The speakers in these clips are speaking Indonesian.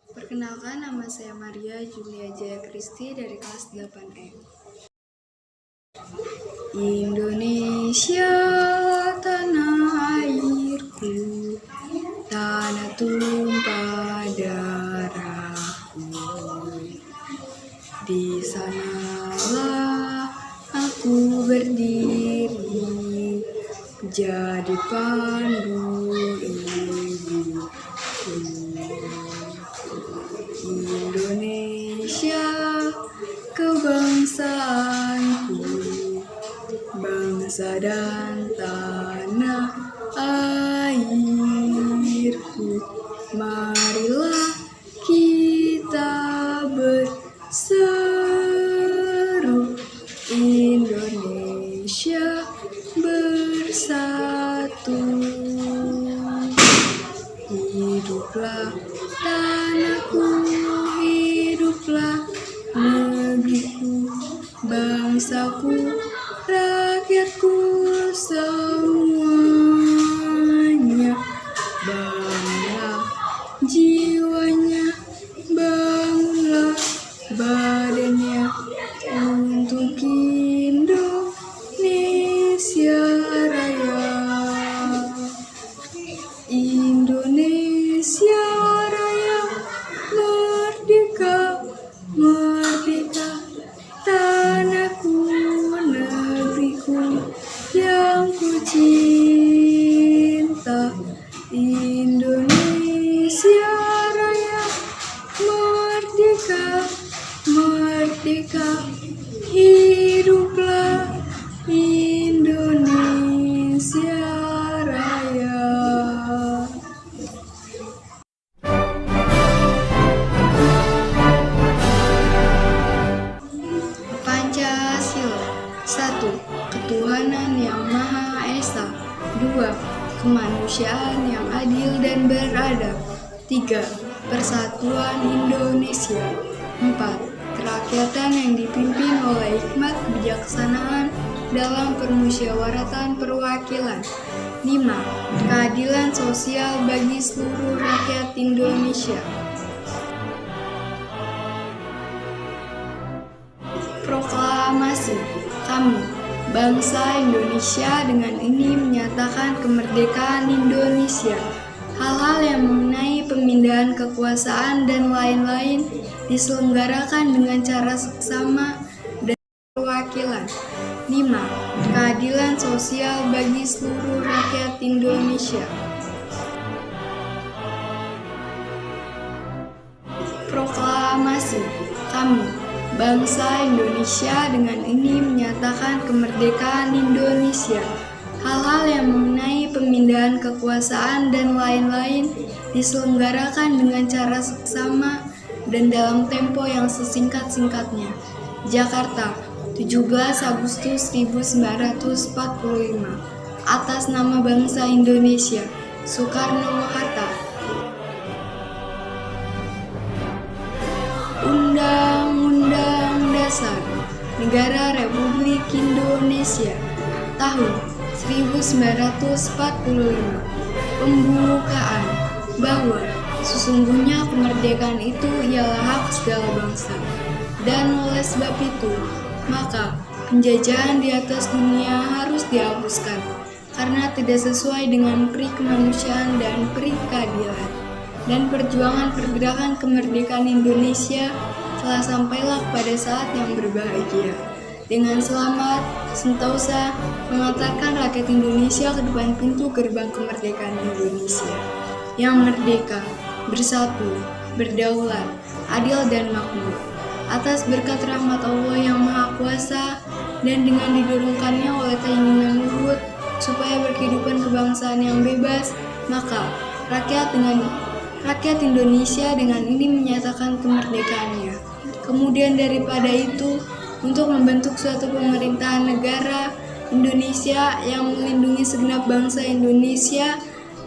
Perkenalkan, nama saya Maria Julia Jaya Kristi dari kelas 8E. Indonesia, tanah airku, tanah tumpah darahku. Di sanalah aku berdiri, jadi pandu ibuku. Indonesia, kebangsaanku, bangsa dan tanah airku. Marilah kita berseru, Indonesia bersatu. Hiduplah tanahku, hiduplah negeriku, bangsaku, rakyatku semuanya. Bangunlah jiwanya, bangunlah badannya untuk Indonesia Raya. Indonesia Raya, merdeka, merdeka, tanahku, negeriku yang ku cinta. Indonesia Raya, merdeka, merdeka, hiduplah Indonesia Raya. Pancasila. 1. Ketuhanan yang Maha Esa. 2. Kemanusiaan yang adil dan beradab. 3. Persatuan Indonesia. 4. Kerakyatan yang dipimpin oleh hikmat kebijaksanaan dalam permusyawaratan perwakilan. 5. Keadilan sosial bagi seluruh rakyat Indonesia. Proklamasi. Kami, bangsa Indonesia, dengan ini menyatakan kemerdekaan Indonesia. Hal-hal yang mengenai pemindahan kekuasaan dan lain-lain diselenggarakan dengan cara seksama dan perwakilan. 5. Keadilan sosial bagi seluruh rakyat Indonesia. Proklamasi. Kami, bangsa Indonesia, dengan ini menyatakan kemerdekaan Indonesia. Hal-hal yang mengenai pemindahan kekuasaan dan lain-lain diselenggarakan dengan cara seksama dan dalam tempo yang sesingkat-singkatnya. Jakarta, 17 Agustus 1945. Atas nama bangsa Indonesia, Soekarno-Hatta. Undang-Undang Dasar Negara Republik Indonesia tahun 1945. Pembukaan bahwa sesungguhnya kemerdekaan itu ialah hak segala bangsa, dan oleh sebab itu maka penjajahan di atas dunia harus dihapuskan karena tidak sesuai dengan peri kemanusiaan dan peri keadilan. Dan perjuangan pergerakan kemerdekaan Indonesia telah sampailah pada saat yang berbahagia. Dengan selamat, Sentosa mengantarkan rakyat Indonesia ke depan pintu gerbang kemerdekaan Indonesia yang merdeka, bersatu, berdaulat, adil dan makmur. Atas berkat rahmat Allah yang Maha Kuasa dan dengan didorongkannya oleh keinginan luhur supaya berkehidupan kebangsaan yang bebas, maka rakyat Indonesia dengan ini menyatakan kemerdekaannya. Kemudian daripada itu, untuk membentuk suatu pemerintahan negara Indonesia yang melindungi segenap bangsa Indonesia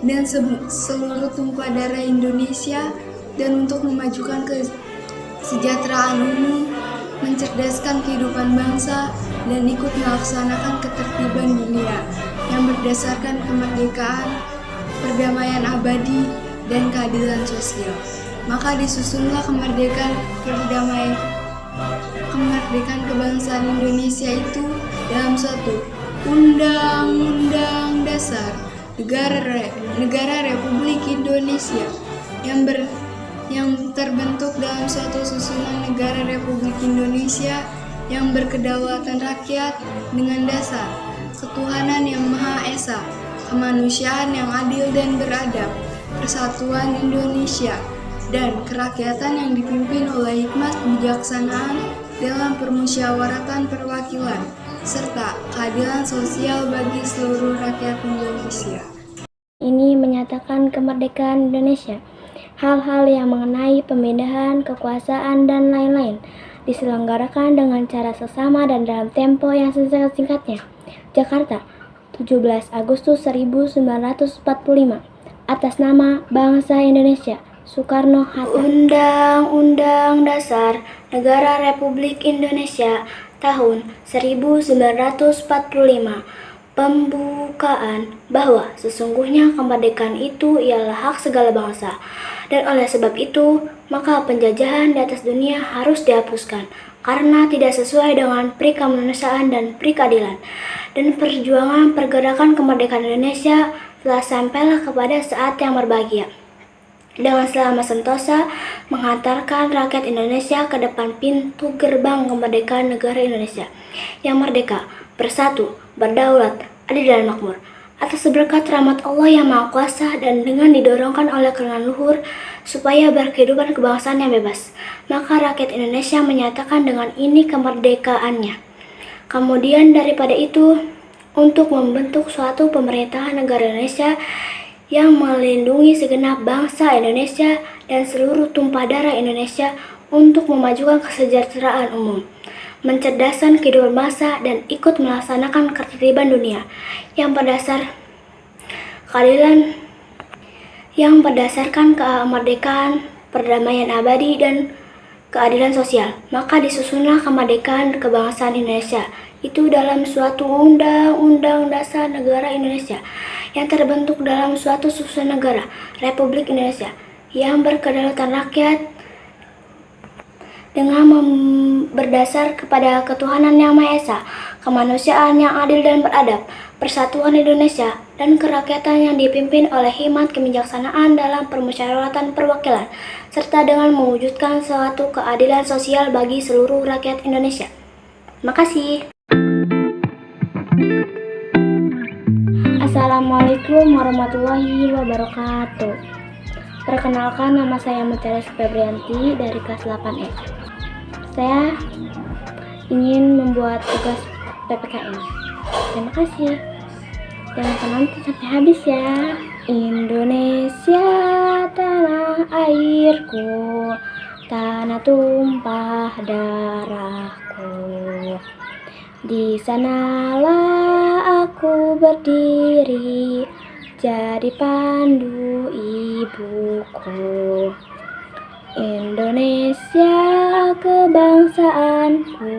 dan seluruh tumpah darah Indonesia, dan untuk memajukan kesejahteraan umum, mencerdaskan kehidupan bangsa, dan ikut melaksanakan ketertiban dunia yang berdasarkan kemerdekaan, perdamaian abadi, dan keadilan sosial. Maka disusunlah kemerdekaan kebangsaan Indonesia itu dalam suatu Undang-Undang Dasar Negara Republik Indonesia yang terbentuk dalam suatu susunan negara Republik Indonesia yang berkedaulatan rakyat dengan dasar ketuhanan yang Maha Esa, kemanusiaan yang adil dan beradab, persatuan Indonesia, dan kerakyatan yang dipimpin oleh hikmat kebijaksanaan dalam permusyawaratan perwakilan, serta keadilan sosial bagi seluruh rakyat Indonesia. Ini menyatakan kemerdekaan Indonesia. Hal-hal yang mengenai pemindahan kekuasaan dan lain-lain diselenggarakan dengan cara seksama dan dalam tempo yang sesingkat-singkatnya. Jakarta, 17 Agustus 1945. Atas nama bangsa Indonesia, Soekarno-Hatta. Undang-Undang Dasar Negara Republik Indonesia tahun 1945. Pembukaan bahwa sesungguhnya kemerdekaan itu ialah hak segala bangsa, dan oleh sebab itu maka penjajahan di atas dunia harus dihapuskan karena tidak sesuai dengan pri kemanusiaan dan pri keadilan. Dan perjuangan pergerakan kemerdekaan Indonesia telah sampailah kepada saat yang berbahagia, dengan selama sentosa menghantarkan rakyat Indonesia ke depan pintu gerbang kemerdekaan negara Indonesia yang merdeka, bersatu, berdaulat, adil dan makmur. Atas berkat rahmat Allah yang Maha Kuasa dan dengan didorongkan oleh kerelaan luhur supaya berkehidupan kebangsaan yang bebas, maka rakyat Indonesia menyatakan dengan ini kemerdekaannya. Kemudian daripada itu, untuk membentuk suatu pemerintahan negara Indonesia yang melindungi segenap bangsa Indonesia dan seluruh tumpah darah Indonesia untuk memajukan kesejahteraan umum, mencerdaskan kehidupan bangsa, dan ikut melaksanakan ketertiban dunia yang berdasarkan kemerdekaan, perdamaian abadi, dan keadilan sosial. Maka disusunlah kemerdekaan kebangsaan Indonesia itu dalam suatu Undang-Undang Dasar Negara Indonesia yang terbentuk dalam suatu susunan negara Republik Indonesia yang berkedaulatan rakyat dengan berdasar kepada ketuhanan yang Maha Esa, kemanusiaan yang adil dan beradab, persatuan Indonesia, dan kerakyatan yang dipimpin oleh hikmat kebijaksanaan dalam permusyawaratan perwakilan, serta dengan mewujudkan suatu keadilan sosial bagi seluruh rakyat Indonesia. Makasih. Assalamualaikum warahmatullahi wabarakatuh. Perkenalkan, nama saya Mutiara Febrianti dari kelas 8E. Saya ingin membuat tugas PPKN. Terima kasih. Jangan penonton sampai habis ya. Indonesia tanah airku, tanah tumpah darahku. Di sanalah aku berdiri, jadi pandu ibuku. Indonesia kebangsaanku,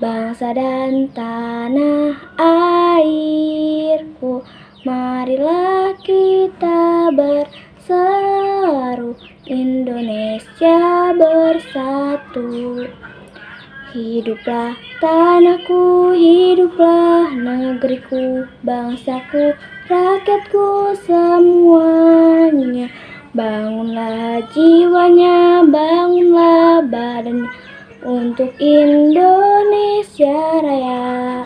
bangsa dan tanah airku. Marilah kita berseru, Indonesia bersatu. Hiduplah tanahku, hiduplah negeriku, bangsaku, rakyatku semuanya. Bangunlah jiwanya, bangunlah badannya untuk Indonesia Raya.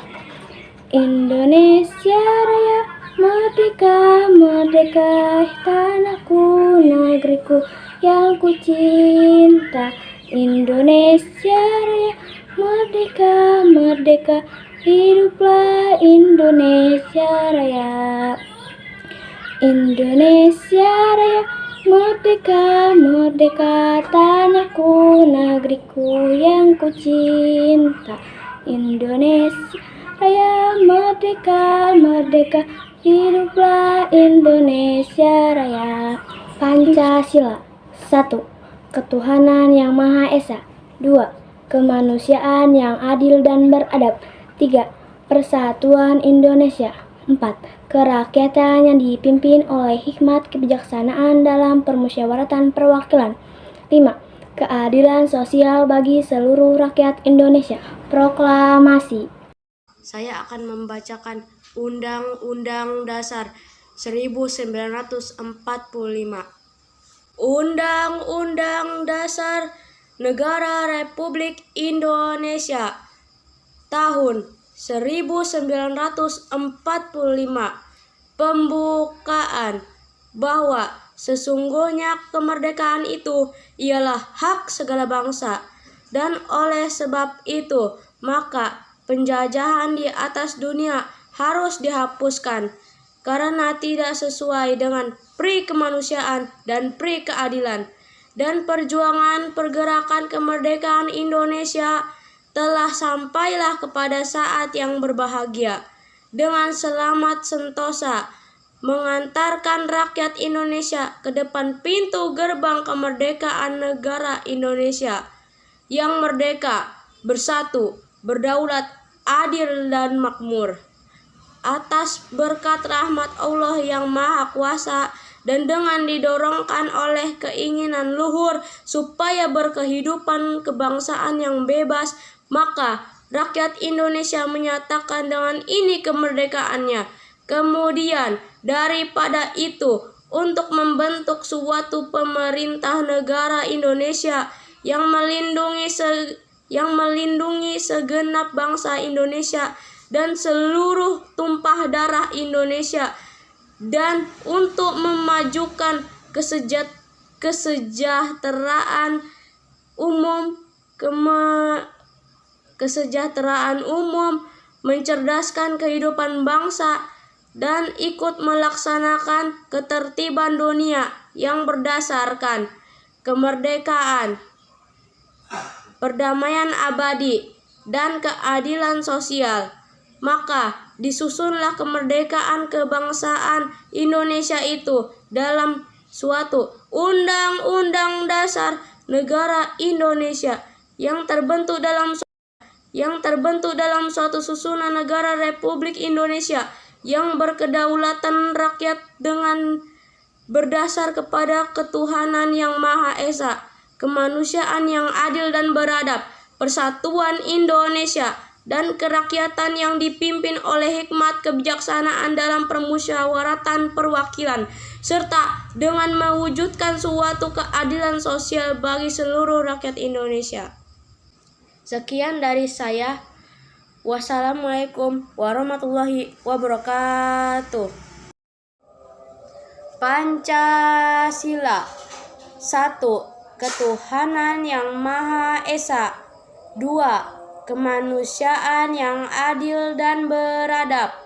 Indonesia Raya, merdeka, merdeka, tanahku, negeriku yang ku cinta. Indonesia Raya, merdeka, merdeka, hiduplah Indonesia Raya. Indonesia Raya, merdeka, merdeka, tanahku, negeriku yang ku cinta. Indonesia Raya, merdeka, merdeka, hiduplah Indonesia Raya. Pancasila. 1. Ketuhanan yang Maha Esa. 2. Kemanusiaan yang adil dan beradab. 3. Persatuan Indonesia. 4. Kerakyatan yang dipimpin oleh hikmat kebijaksanaan dalam permusyawaratan perwakilan. 5. Keadilan sosial bagi seluruh rakyat Indonesia. Proklamasi. Saya akan membacakan Undang-Undang Dasar 1945. Undang-Undang Dasar Negara Republik Indonesia tahun 1945. Pembukaan bahwa sesungguhnya kemerdekaan itu ialah hak segala bangsa, dan oleh sebab itu maka penjajahan di atas dunia harus dihapuskan karena tidak sesuai dengan pri kemanusiaan dan pri keadilan. Dan perjuangan pergerakan kemerdekaan Indonesia telah sampailah kepada saat yang berbahagia dengan selamat sentosa mengantarkan rakyat Indonesia ke depan pintu gerbang kemerdekaan negara Indonesia yang merdeka, bersatu, berdaulat, adil dan makmur. Atas berkat rahmat Allah yang Maha Kuasa dan dengan didorongkan oleh keinginan luhur supaya berkehidupan kebangsaan yang bebas, maka rakyat Indonesia menyatakan dengan ini kemerdekaannya. Kemudian daripada itu, untuk membentuk suatu pemerintah negara Indonesia yang melindungi segenap bangsa Indonesia dan seluruh tumpah darah Indonesia, dan untuk memajukan kesejahteraan umum, mencerdaskan kehidupan bangsa, dan ikut melaksanakan ketertiban dunia yang berdasarkan kemerdekaan, perdamaian abadi, dan keadilan sosial. Maka disusunlah kemerdekaan kebangsaan Indonesia itu dalam suatu Undang-Undang Dasar Negara Indonesia yang terbentuk dalam suatu susunan negara Republik Indonesia yang berkedaulatan rakyat dengan berdasar kepada ketuhanan yang Maha Esa, kemanusiaan yang adil dan beradab, persatuan Indonesia, dan kerakyatan yang dipimpin oleh hikmat kebijaksanaan dalam permusyawaratan perwakilan, serta dengan mewujudkan suatu keadilan sosial bagi seluruh rakyat Indonesia. Sekian dari saya. Wassalamualaikum warahmatullahi wabarakatuh. Pancasila. 1. Ketuhanan yang Maha Esa. 2. Kemanusiaan yang adil dan beradab.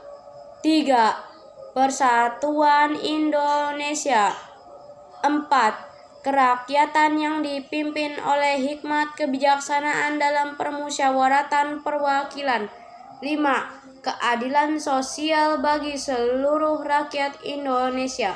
3. Persatuan Indonesia. 4. Kerakyatan yang dipimpin oleh hikmat kebijaksanaan dalam permusyawaratan perwakilan. 5. Keadilan sosial bagi seluruh rakyat Indonesia.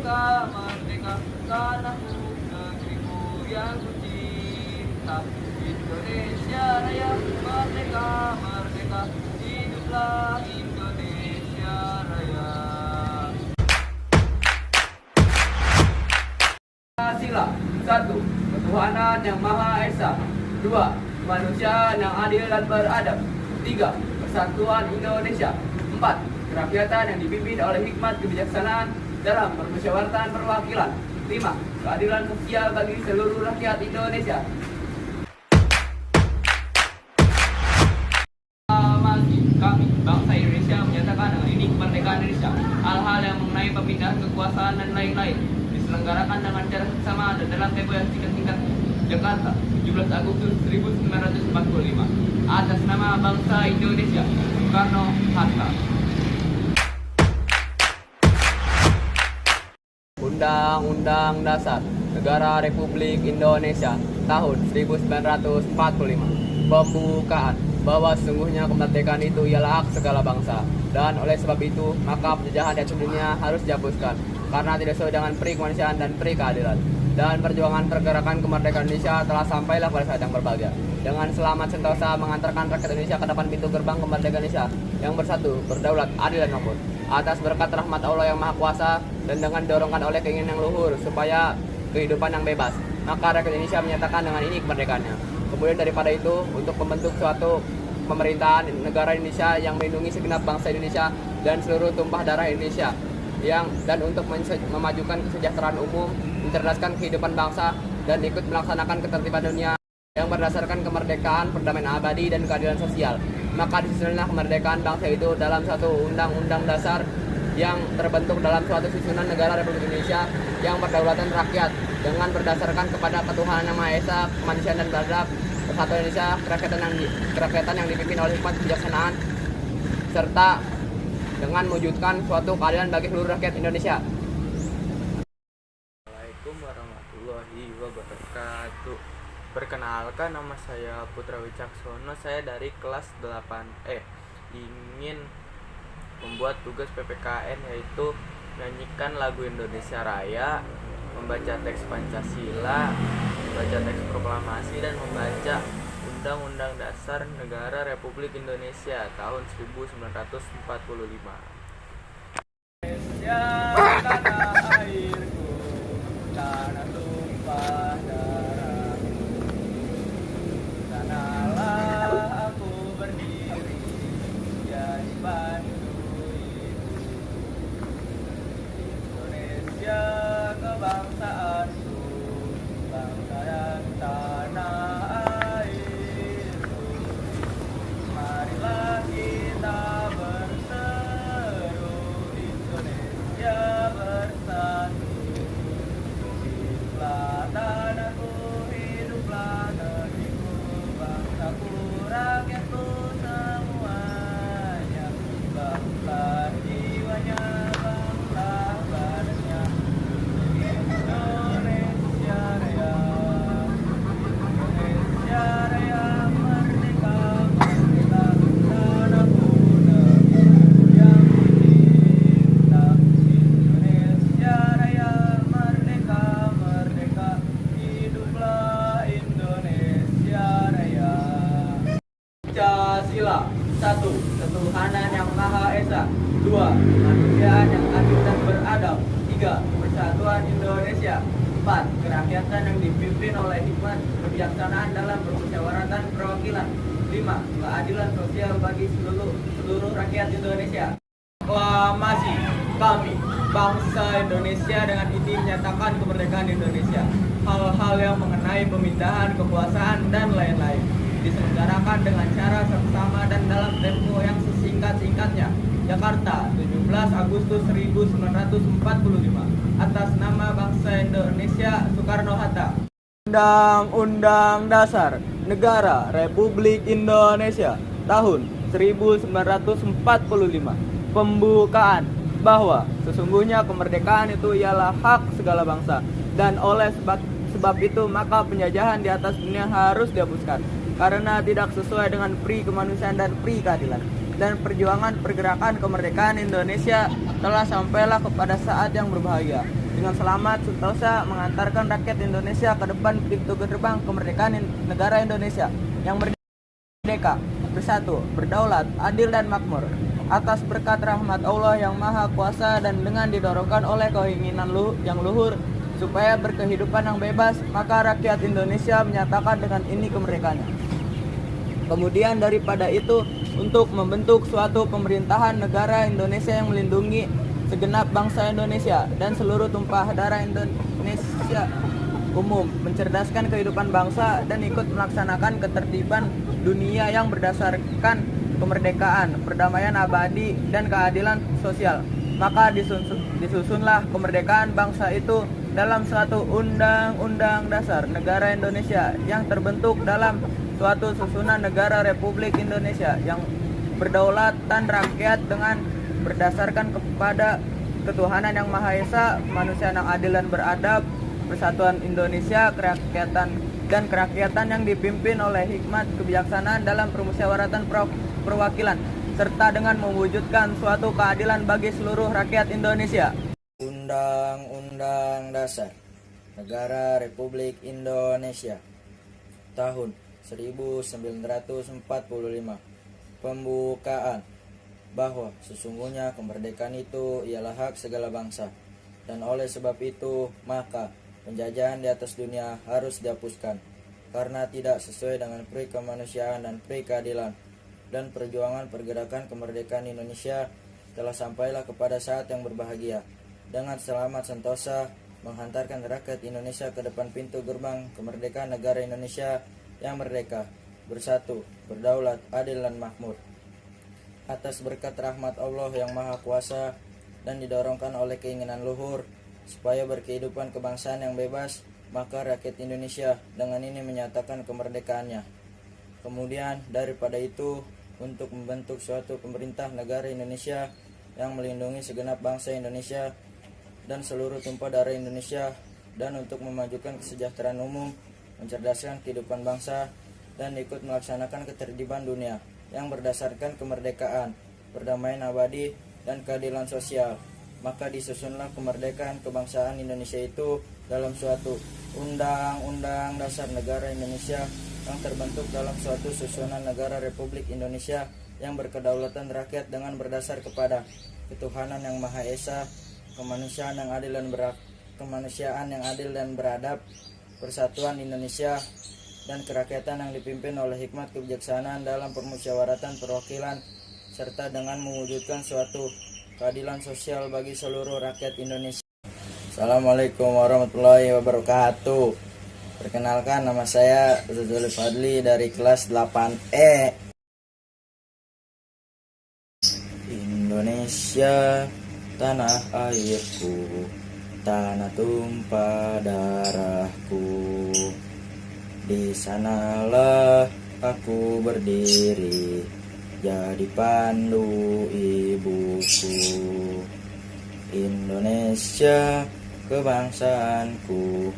Merdeka, tanahku, negeriku yang kucinta. Indonesia Raya, merdeka, merdeka, hiduplah Indonesia Raya. Pancasila. 1. Ketuhanan yang Maha Esa. 2. Kemanusiaan yang adil dan beradab. 3. Persatuan Indonesia. 4. Kerakyatan yang dipimpin oleh hikmat kebijaksanaan dalam permusyawaratan perwakilan. 5. Keadilan sosial bagi seluruh rakyat Indonesia. Kami, bangsa Indonesia, menyatakan dengan ini kemerdekaan Indonesia. Hal-hal yang mengenai pemindahan kekuasaan dan lain-lain diselenggarakan dengan cara bersama dan dalam tempo yang singkat-singkat. Jakarta, 17 Agustus 1945. Atas nama bangsa Indonesia, Soekarno-Hatta. Undang-Undang Dasar Negara Republik Indonesia tahun 1945. Pembukaan bahwa sesungguhnya kemerdekaan itu ialah hak segala bangsa, dan oleh sebab itu maka penjajahan di atas dunia harus dihapuskan karena tidak sesuai dengan peri kemanusiaan dan peri keadilan. Dan perjuangan pergerakan kemerdekaan Indonesia telah sampailah pada saat yang berbahagia dengan selamat sentosa mengantarkan rakyat Indonesia ke depan pintu gerbang kemerdekaan Indonesia yang bersatu, berdaulat, adil dan makmur atas berkat rahmat Allah yang Maha Kuasa dan dengan didorongkan oleh keinginan yang luhur supaya kehidupan yang bebas, maka rakyat Indonesia menyatakan dengan ini kemerdekaannya. Kemudian daripada itu, untuk membentuk suatu pemerintahan negara Indonesia yang melindungi segenap bangsa Indonesia dan seluruh tumpah darah Indonesia, dan untuk memajukan kesejahteraan umum, mencerdaskan kehidupan bangsa, dan ikut melaksanakan ketertiban dunia yang berdasarkan kemerdekaan, perdamaian abadi, dan keadilan sosial. Maka disusunlah kemerdekaan bangsa itu dalam satu undang-undang dasar yang terbentuk dalam suatu susunan negara Republik Indonesia yang berdaulatan rakyat dengan berdasarkan kepada ketuhanan yang Maha Esa, kemanusiaan dan beradab, persatuan Indonesia, kerakyatan yang dipimpin oleh hikmat kebijaksanaan, serta dengan mewujudkan suatu keadilan bagi seluruh rakyat Indonesia. Assalamualaikum warahmatullahi wabarakatuh. Perkenalkan, nama saya Putra Wicaksono. Saya dari kelas 8E. Ingin membuat tugas PPKN yaitu menyanyikan lagu Indonesia Raya, membaca teks Pancasila, membaca teks proklamasi, dan membaca Undang-Undang Dasar Negara Republik Indonesia tahun 1945. Indonesia, tanah airku, tanah tumpah darahku, sanalah aku berdiri, jadi pandu hidup. Indonesia kebangsaanku, bangsa dan tanah airku, marilah kita berseru, Indonesia bersatu. Hiduplah tanahku, hiduplah negeriku, bangsaku, rakyatku semuanya. Bangunlah jiwanya, bangunlah badannya. Indonesia Raya, Indonesia Raya, merdeka, merdeka, tanahku, negeriku yang kucinta. Indonesia Raya, merdeka, merdeka, hiduplah Indonesia Raya. Pancasila. 1. Ketuhanan yang Maha Esa. 2. Kemanusiaan yang adil dan beradab. 3. Persatuan Indonesia. 4. Kerakyatan yang dipimpin oleh hikmat kebijaksanaan dalam permusyawaratan perwakilan. 5. Keadilan sosial bagi seluruh rakyat Indonesia. Proklamasi. Kami, bangsa Indonesia, dengan ini menyatakan kemerdekaan Indonesia. Hal-hal yang mengenai pemindahan kekuasaan dan lain-lain diselenggarakan dengan cara seksama dan dalam tempo yang sesingkat-singkatnya. Jakarta, 17 Agustus 1945. Atas nama bangsa Indonesia, Soekarno-Hatta. Undang-Undang Dasar Negara Republik Indonesia tahun 1945. Pembukaan bahwa sesungguhnya kemerdekaan itu ialah hak segala bangsa, dan oleh sebab itu maka penjajahan di atas dunia harus dihapuskan karena tidak sesuai dengan peri kemanusiaan dan peri keadilan. Dan perjuangan pergerakan kemerdekaan Indonesia telah sampailah kepada saat yang berbahagia dengan selamat sentosa mengantarkan rakyat Indonesia ke depan pintu gerbang kemerdekaan negara Indonesia yang merdeka, bersatu, berdaulat, adil dan makmur atas berkat rahmat Allah yang Maha Kuasa dan dengan didorongkan oleh keinginan yang luhur supaya berkehidupan yang bebas, maka rakyat Indonesia menyatakan dengan ini kemerdekaannya. Kemudian daripada itu, untuk membentuk suatu pemerintahan negara Indonesia yang melindungi segenap bangsa Indonesia dan seluruh tumpah darah Indonesia umum, mencerdaskan kehidupan bangsa dan ikut melaksanakan ketertiban dunia yang berdasarkan kemerdekaan, perdamaian abadi, dan keadilan sosial. Maka disusunlah kemerdekaan bangsa itu dalam suatu undang-undang dasar negara Indonesia yang terbentuk dalam suatu susunan negara Republik Indonesia yang berdaulatan rakyat dengan berdasarkan kepada ketuhanan yang Maha Esa, kemanusiaan yang adil dan beradab, persatuan Indonesia, kerakyatan yang dipimpin oleh hikmat kebijaksanaan dalam permusyawaratan perwakilan, serta dengan mewujudkan suatu keadilan bagi seluruh rakyat Indonesia. Undang-Undang Dasar Negara Republik Indonesia tahun 1945. Pembukaan bahwa sesungguhnya kemerdekaan itu ialah hak segala bangsa, dan oleh sebab itu maka penjajahan di atas dunia harus dihapuskan, karena tidak sesuai dengan pri kemanusiaan dan pri keadilan, dan perjuangan pergerakan kemerdekaan Indonesia telah sampailah kepada saat yang berbahagia, dengan selamat sentosa menghantarkan rakyat Indonesia ke depan pintu gerbang kemerdekaan negara Indonesia yang merdeka, bersatu, berdaulat, adil dan makmur. Atas berkat rahmat Allah yang Maha Kuasa dan didorongkan oleh keinginan luhur supaya berkehidupan kebangsaan yang bebas, maka rakyat Indonesia dengan ini menyatakan kemerdekaannya. Kemudian daripada itu, untuk membentuk suatu pemerintah negara Indonesia yang melindungi segenap bangsa Indonesia dan seluruh tumpah darah Indonesia, dan untuk memajukan kesejahteraan umum, mencerdaskan kehidupan bangsa, dan ikut melaksanakan ketertiban dunia yang berdasarkan kemerdekaan, perdamaian abadi, dan keadilan sosial. Maka disusunlah kemerdekaan kebangsaan Indonesia itu dalam suatu undang-undang dasar negara Indonesia yang terbentuk dalam suatu susunan negara Republik Indonesia yang berkedaulatan rakyat dengan berdasar kepada ketuhanan yang Maha Esa, kemanusiaan yang adil dan beradab, persatuan Indonesia, dan kerakyatan yang dipimpin oleh hikmat kebijaksanaan dalam permusyawaratan perwakilan, serta dengan mewujudkan suatu keadilan sosial bagi seluruh rakyat Indonesia. Assalamualaikum warahmatullahi wabarakatuh. Perkenalkan, nama saya Zul Fadli dari kelas 8E. Indonesia, tanah airku, tanah tumpah darahku. Di sanalah aku berdiri, jadi pandu ibuku. Indonesia, kebangsaanku,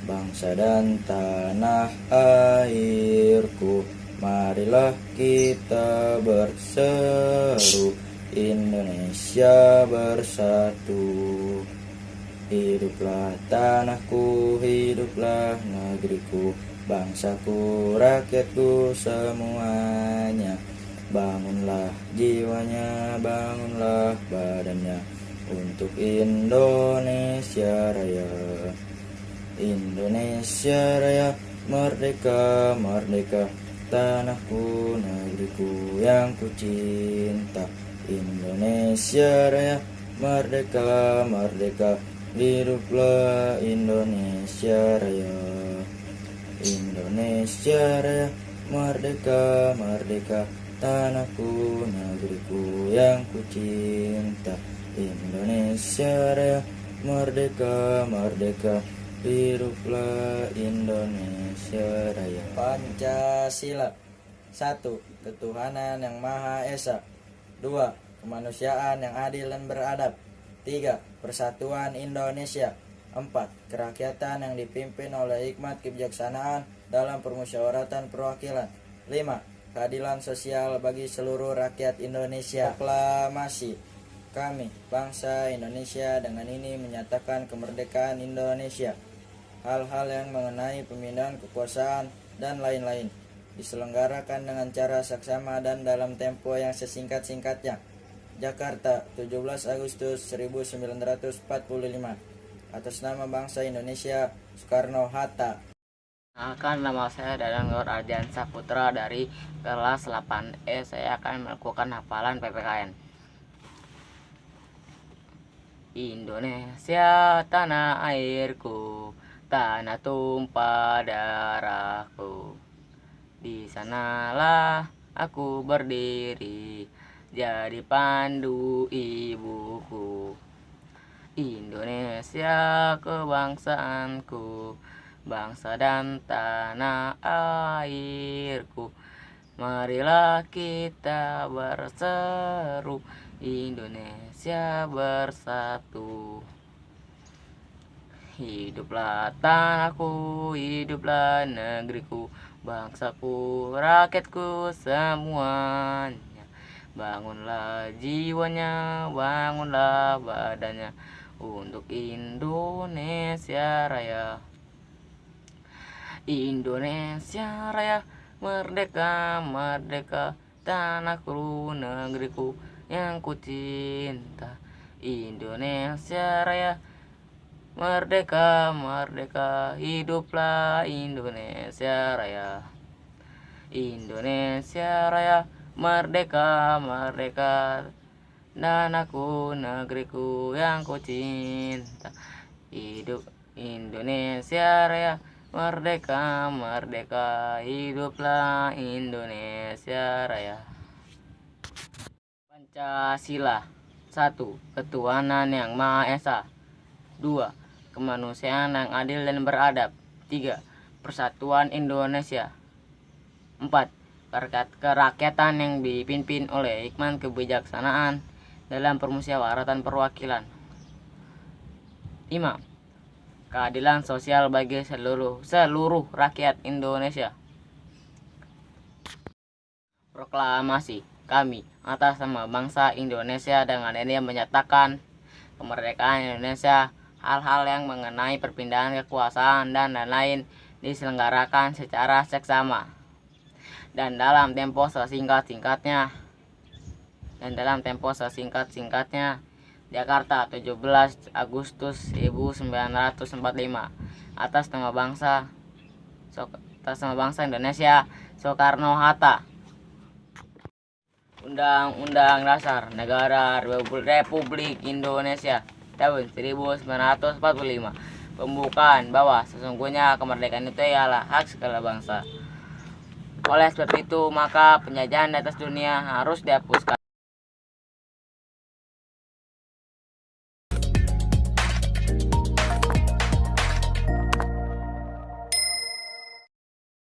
bangsa dan tanah airku. Marilah kita berseru, Indonesia bersatu. Hiduplah tanahku, hiduplah negeriku, bangsaku, rakyatku semuanya. Bangunlah jiwanya, bangunlah badannya, untuk Indonesia Raya. Indonesia Raya, merdeka, merdeka, tanahku, negeriku yang kucinta. Indonesia Raya, merdeka, merdeka, hiduplah Indonesia Raya. Indonesia Raya, merdeka, merdeka, tanahku, negeriku yang kucinta. Indonesia Raya, merdeka, merdeka, hiduplah Indonesia Raya. Pancasila. 1. Ketuhanan yang Maha Esa. 2. Kemanusiaan yang adil dan beradab. 3. Persatuan Indonesia. 4. Kerakyatan yang dipimpin oleh hikmat kebijaksanaan dalam permusyawaratan perwakilan. 5. Keadilan sosial bagi seluruh rakyat Indonesia. Proklamasi. Kami, bangsa Indonesia, dengan ini menyatakan kemerdekaan Indonesia. Hal-hal yang mengenai pemindahan kekuasaan dan lain-lain diselenggarakan dengan cara saksama dan dalam tempo yang sesingkat-singkatnya. Jakarta, 17 Agustus 1945. Atas nama bangsa Indonesia, Soekarno-Hatta. Nama saya Dadan Nur Ardian Saputra dari kelas 8E. Saya akan melakukan hafalan PPKN. Indonesia tanah airku, tanah tumpah darahku. Di sanalah aku berdiri, jadi pandu ibuku. Indonesia kebangsaanku, bangsa dan tanah airku. Marilah kita berseru, Indonesia bersatu. Hiduplah tanahku, hiduplah negeriku, bangsaku, rakyatku semuanya. Bangunlah jiwanya, bangunlah badannya, untuk Indonesia Raya. Indonesia Raya, merdeka, merdeka, tanahku, negeriku yang ku cinta. Indonesia Raya, merdeka, merdeka, hiduplah Indonesia Raya. Indonesia Raya, merdeka, merdeka, tanahku, negeriku yang ku cinta. Hidup Indonesia Raya, merdeka, merdeka, hiduplah Indonesia Raya. Pancasila. 1. Ketuhanan yang Maha Esa. 2. Kemanusiaan yang adil dan beradab. 3. Persatuan Indonesia. 4. Kerakyatan yang dipimpin oleh hikmat kebijaksanaan dalam permusyawaratan perwakilan. 5. Keadilan sosial bagi seluruh rakyat Indonesia. Proklamasi. Kami atas nama bangsa Indonesia dengan ini menyatakan kemerdekaan Indonesia. Hal-hal yang mengenai perpindahan kekuasaan dan lain-lain diselenggarakan secara seksama dan dalam tempo sesingkat-singkatnya. Jakarta, 17 Agustus 1945. Atas nama bangsa Indonesia, Soekarno-Hatta. Undang-Undang Dasar Negara Republik Indonesia tahun 1945. Pembukaan bahwa sesungguhnya kemerdekaan itu ialah hak segala bangsa. Oleh sebab itu, maka penjajahan di atas dunia harus dihapuskan.